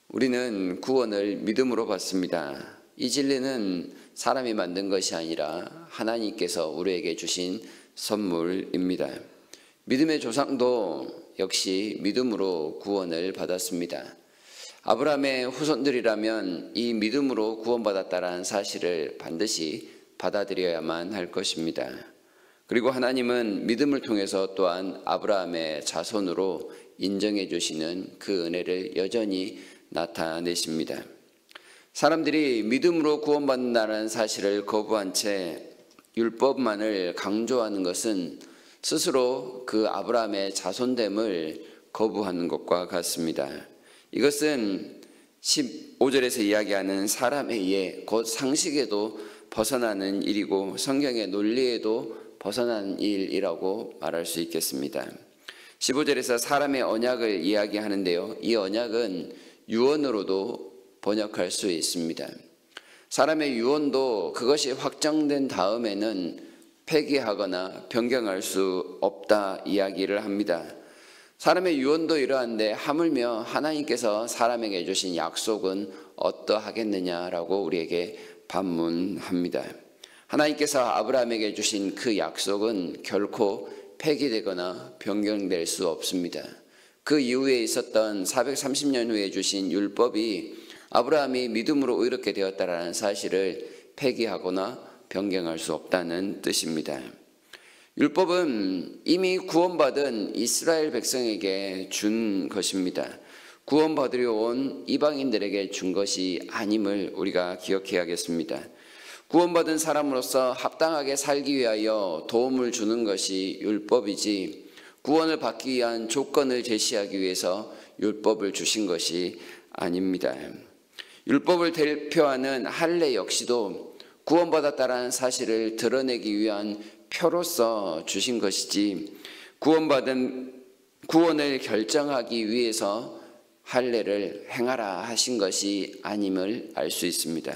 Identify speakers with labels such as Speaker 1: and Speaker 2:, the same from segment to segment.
Speaker 1: 우리는 구원을 믿음으로 받습니다. 이 진리는 사람이 만든 것이 아니라 하나님께서 우리에게 주신 선물입니다. 믿음의 조상도 역시 믿음으로 구원을 받았습니다. 아브라함의 후손들이라면 이 믿음으로 구원받았다는 사실을 반드시 받아들여야만 할 것입니다. 그리고 하나님은 믿음을 통해서 또한 아브라함의 자손으로 인정해 주시는 그 은혜를 여전히 나타내십니다. 사람들이 믿음으로 구원받는다는 사실을 거부한 채 율법만을 강조하는 것은 스스로 그 아브라함의 자손됨을 거부하는 것과 같습니다. 이것은 15절에서 이야기하는 사람의 이해, 곧 상식에도 벗어나는 일이고 성경의 논리에도 벗어나는 일이라고 말할 수 있겠습니다. 15절에서 사람의 언약을 이야기하는데요. 이 언약은 유언으로도 번역할 수 있습니다. 사람의 유언도 그것이 확정된 다음에는 폐기하거나 변경할 수 없다 이야기를 합니다. 사람의 유언도 이러한데 하물며 하나님께서 사람에게 주신 약속은 어떠하겠느냐라고 우리에게 반문합니다. 하나님께서 아브라함에게 주신 그 약속은 결코 폐기되거나 변경될 수 없습니다. 그 이후에 있었던 430년 후에 주신 율법이 아브라함이 믿음으로 의롭게 되었다라는 사실을 폐기하거나 변경할 수 없다는 뜻입니다. 율법은 이미 구원받은 이스라엘 백성에게 준 것입니다. 구원받으려 온 이방인들에게 준 것이 아님을 우리가 기억해야겠습니다. 구원받은 사람으로서 합당하게 살기 위하여 도움을 주는 것이 율법이지 구원을 받기 위한 조건을 제시하기 위해서 율법을 주신 것이 아닙니다. 율법을 대표하는 할례 역시도 구원받았다라는 사실을 드러내기 위한 표로서 주신 것이지 구원을 결정하기 위해서 할례를 행하라 하신 것이 아님을 알 수 있습니다.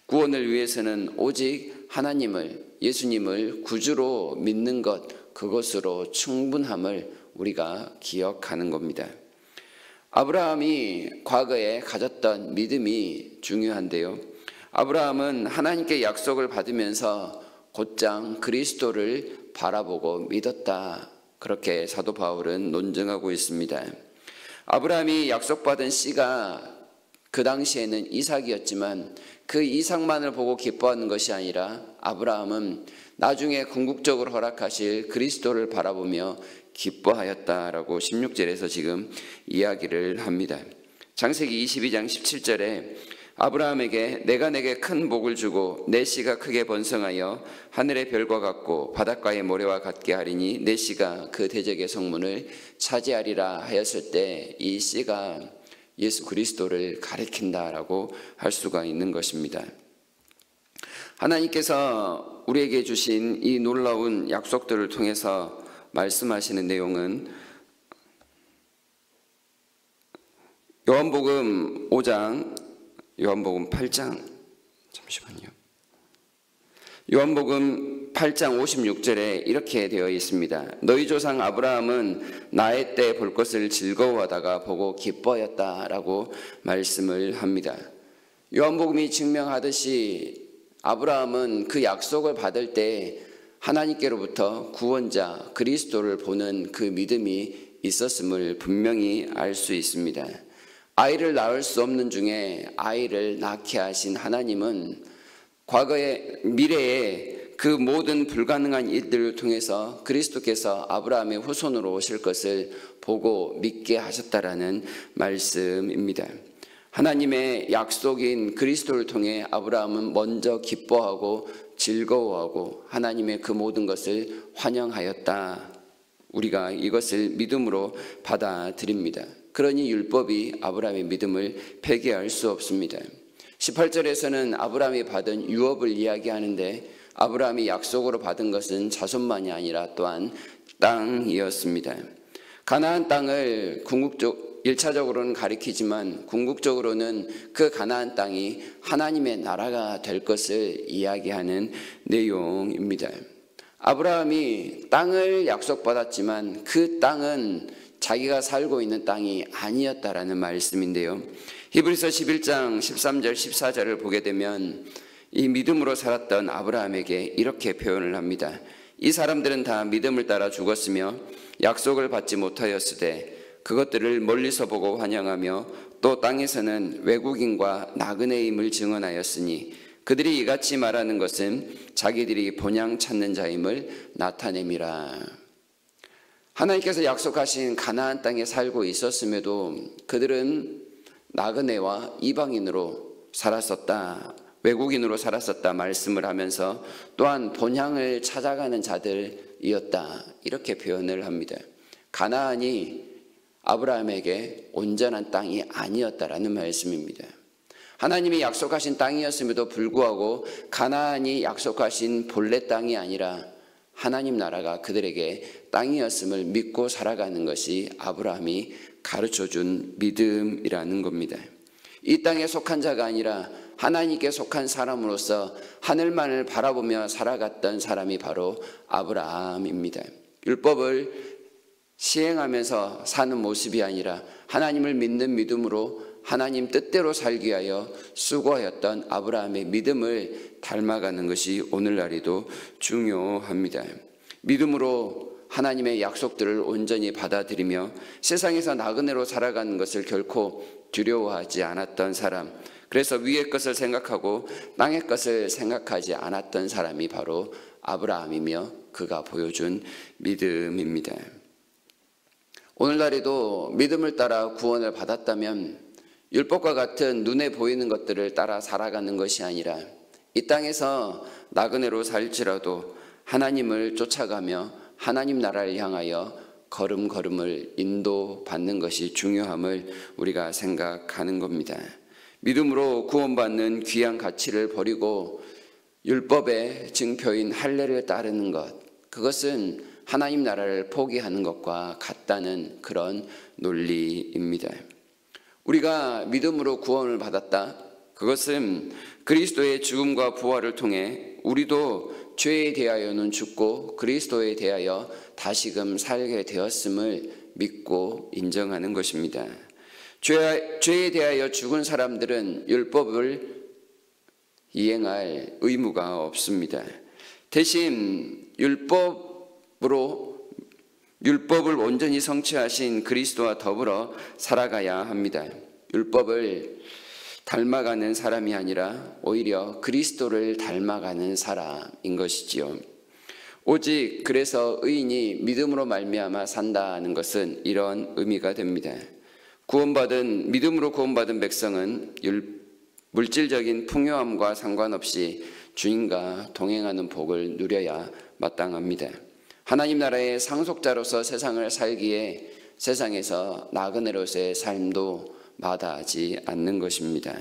Speaker 1: 구원을 위해서는 오직 하나님을, 예수님을 구주로 믿는 것, 그것으로 충분함을 우리가 기억하는 겁니다. 아브라함이 과거에 가졌던 믿음이 중요한데요. 아브라함은 하나님께 약속을 받으면서 곧장 그리스도를 바라보고 믿었다. 그렇게 사도 바울은 논증하고 있습니다. 아브라함이 약속받은 씨가 그 당시에는 이삭이었지만 그 이삭만을 보고 기뻐하는 것이 아니라 아브라함은 나중에 궁극적으로 허락하실 그리스도를 바라보며 기뻐하였다라고 16절에서 지금 이야기를 합니다. 창세기 22장 17절에 아브라함에게 내가 내게 큰 복을 주고 내 씨가 크게 번성하여 하늘의 별과 같고 바닷가의 모래와 같게 하리니 내 씨가 그 대적의 성문을 차지하리라 하였을 때 이 씨가 예수 그리스도를 가리킨다라고 할 수가 있는 것입니다. 하나님께서 우리에게 주신 이 놀라운 약속들을 통해서 말씀하시는 내용은 요한복음 5장, 요한복음 8장, 잠시만요. 요한복음 8장 56절에 이렇게 되어 있습니다. 너희 조상 아브라함은 나의 때 볼 것을 즐거워하다가 보고 기뻐하였다라고 말씀을 합니다. 요한복음이 증명하듯이 아브라함은 그 약속을 받을 때 하나님께로부터 구원자 그리스도를 보는 그 믿음이 있었음을 분명히 알 수 있습니다. 아이를 낳을 수 없는 중에 아이를 낳게 하신 하나님은 과거의 미래에 그 모든 불가능한 일들을 통해서 그리스도께서 아브라함의 후손으로 오실 것을 보고 믿게 하셨다라는 말씀입니다. 하나님의 약속인 그리스도를 통해 아브라함은 먼저 기뻐하고 즐거워하고 하나님의 그 모든 것을 환영하였다. 우리가 이것을 믿음으로 받아들입니다. 그러니 율법이 아브라함의 믿음을 폐기할 수 없습니다. 18절에서는 아브라함이 받은 유업을 이야기하는데 아브라함이 약속으로 받은 것은 자손만이 아니라 또한 땅이었습니다. 가나안 땅을 1차적으로는 가리키지만 궁극적으로는 그 가나안 땅이 하나님의 나라가 될 것을 이야기하는 내용입니다. 아브라함이 땅을 약속받았지만 그 땅은 자기가 살고 있는 땅이 아니었다라는 말씀인데요. 히브리서 11장 13절 14절을 보게 되면 이 믿음으로 살았던 아브라함에게 이렇게 표현을 합니다. 이 사람들은 다 믿음을 따라 죽었으며 약속을 받지 못하였으되 그것들을 멀리서 보고 환영하며 또 땅에서는 외국인과 나그네임을 증언하였으니 그들이 이같이 말하는 것은 자기들이 본향 찾는 자임을 나타냄이라. 하나님께서 약속하신 가나안 땅에 살고 있었음에도 그들은 나그네와 이방인으로 살았었다, 외국인으로 살았었다 말씀을 하면서 또한 본향을 찾아가는 자들이었다 이렇게 표현을 합니다. 가나안이 아브라함에게 온전한 땅이 아니었다라는 말씀입니다. 하나님이 약속하신 땅이었음에도 불구하고 가나안이 약속하신 본래 땅이 아니라 하나님 나라가 그들에게 땅이었음을 믿고 살아가는 것이 아브라함이 가르쳐준 믿음이라는 겁니다. 이 땅에 속한 자가 아니라 하나님께 속한 사람으로서 하늘만을 바라보며 살아갔던 사람이 바로 아브라함입니다. 율법을 시행하면서 사는 모습이 아니라 하나님을 믿는 믿음으로 하나님 뜻대로 살기 위하여 수고하였던 아브라함의 믿음을 닮아가는 것이 오늘날에도 중요합니다. 믿음으로 하나님의 약속들을 온전히 받아들이며 세상에서 나그네로 살아가는 것을 결코 두려워하지 않았던 사람, 그래서 위의 것을 생각하고 땅의 것을 생각하지 않았던 사람이 바로 아브라함이며 그가 보여준 믿음입니다. 오늘날에도 믿음을 따라 구원을 받았다면 율법과 같은 눈에 보이는 것들을 따라 살아가는 것이 아니라 이 땅에서 나그네로 살지라도 하나님을 쫓아가며 하나님 나라를 향하여 걸음걸음을 인도받는 것이 중요함을 우리가 생각하는 겁니다. 믿음으로 구원받는 귀한 가치를 버리고 율법의 증표인 할례를 따르는 것, 그것은 하나님 나라를 포기하는 것과 같다는 그런 논리입니다. 우리가 믿음으로 구원을 받았다, 그것은 그리스도의 죽음과 부활을 통해 우리도 죄에 대하여는 죽고 그리스도에 대하여 다시금 살게 되었음을 믿고 인정하는 것입니다. 죄에 대하여 죽은 사람들은 율법을 이행할 의무가 없습니다. 대신 율법을 온전히 성취하신 그리스도와 더불어 살아가야 합니다. 율법을 닮아가는 사람이 아니라 오히려 그리스도를 닮아가는 사람인 것이지요. 오직 그래서 의인이 믿음으로 말미암아 산다는 것은 이런 의미가 됩니다. 믿음으로 구원받은 백성은 물질적인 풍요함과 상관없이 주님과 동행하는 복을 누려야 마땅합니다. 하나님 나라의 상속자로서 세상을 살기에 세상에서 나그네로서의 삶도 마다하지 않는 것입니다.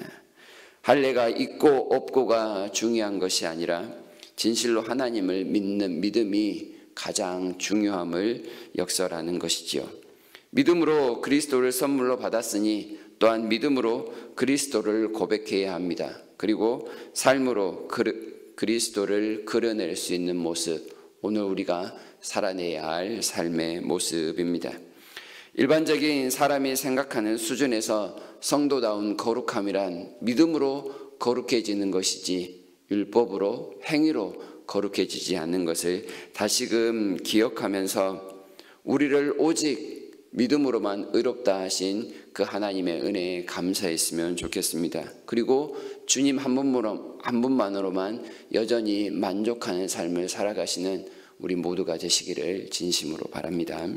Speaker 1: 할례가 있고 없고가 중요한 것이 아니라 진실로 하나님을 믿는 믿음이 가장 중요함을 역설하는 것이지요. 믿음으로 그리스도를 선물로 받았으니 또한 믿음으로 그리스도를 고백해야 합니다. 그리고 삶으로 그리스도를 그려낼 수 있는 모습, 오늘 우리가 살아내야 할 삶의 모습입니다. 일반적인 사람이 생각하는 수준에서 성도다운 거룩함이란 믿음으로 거룩해지는 것이지 율법으로 행위로 거룩해지지 않는 것을 다시금 기억하면서 우리를 오직 믿음으로만 의롭다 하신 그 하나님의 은혜에 감사했으면 좋겠습니다. 그리고 주님 한 분만으로만 여전히 만족하는 삶을 살아가시는 우리 모두가 되시기를 진심으로 바랍니다.